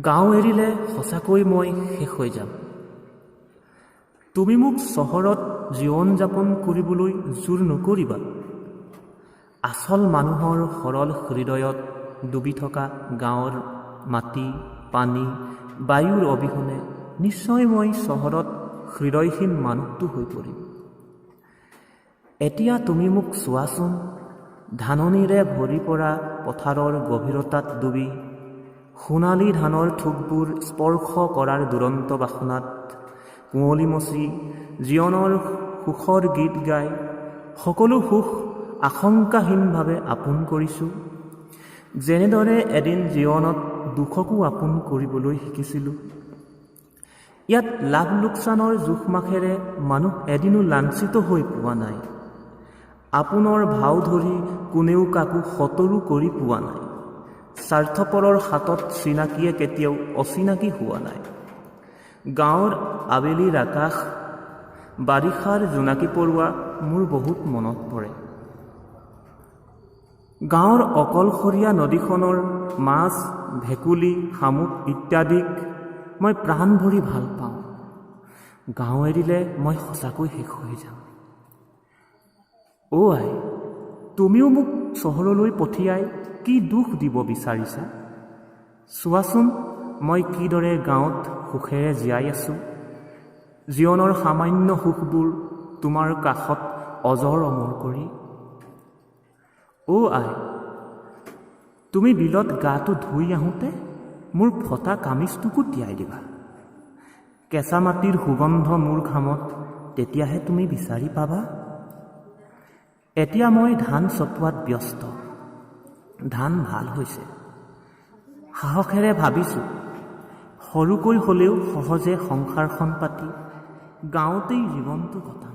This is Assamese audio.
গাঁও এৰিলে সঁচাকৈ মই শেষ হৈ যাম। তুমি মোক চহৰত জীৱন যাপন কৰিবলৈ জোৰ নকৰিবা। আচল মানুহৰ সৰল হৃদয়ত ডুবি থকা গাঁৱৰ মাটি, পানী, বায়ুৰ অবিহনে নিশ্চয় মই চহৰত হৃদয়হীন মানুহটো হৈ পৰিম। এতিয়া তুমি মোক চোৱাচোন, ধাননিৰে ভৰি পৰা পথাৰৰ গভীৰতাত ডুবি, সোণালী ধানৰ থোকবোৰ স্পৰ্শ কৰাৰ দুৰন্ত বাসনাত কুঁৱলী মচি জীৱনৰ সুখৰ গীত গাই সকলো সুখ আশংকাহীনভাৱে আপোন কৰিছোঁ। যেনেদৰে এদিন জীৱনত দুখকো আপোন কৰিবলৈ শিকিছিলোঁ। ইয়াত লাভ লোকচানৰ জোখমাখেৰে মানুহ এদিনো লাঞ্ছিত হৈ পোৱা নাই। আপোনৰ ভাও ধৰি কোনেও কাকো সতৰো কৰি পোৱা নাই। স্বাৰ্থপৰৰ হাতত চিনাকিয়ে কেতিয়াও অচিনাকি হোৱা নাই। গাঁৱৰ আবেলিৰ আকাশ, বাৰিষাৰ জোনাকী পৰুৱা মোৰ বহুত মনত পৰে। গাঁৱৰ অকলশৰীয়া নদীখনৰ মাছ, ভেকুলী, শামুক ইত্যাদিক মই প্ৰাণ ভৰি ভাল পাওঁ। গাঁও এৰিলে মই সঁচাকৈ শেষ হৈ যাম। অ' আই, তুমিও মোক চহৰলৈ পঠিয়াই কি দুখ দিব বিচাৰিছা? চোৱাচোন, মই কিদৰে গাঁৱত সুখেৰে জীয়াই আছোঁ। জীৱনৰ সামান্য সুখবোৰ তোমাৰ কাষত অজৰ অমৰ কৰি। অ' আই, তুমি বিলত গাটো ধুই আহোঁতে মোৰ ফটা কামিজটোকো তিয়াই দিবা। কেঁচা মাটিৰ সুগন্ধ মোৰ ঘামত তেতিয়াহে তুমি বিচাৰি পাবা। এতিয়া মই ধান চপোৱাত ব্যস্ত। ধান ভাল হৈছে। সাহসেৰে ভাবিছোঁ, সৰুকৈ হ'লেও সহজে সংসাৰখন পাতি গাঁৱতেই জীৱনটো কটাম।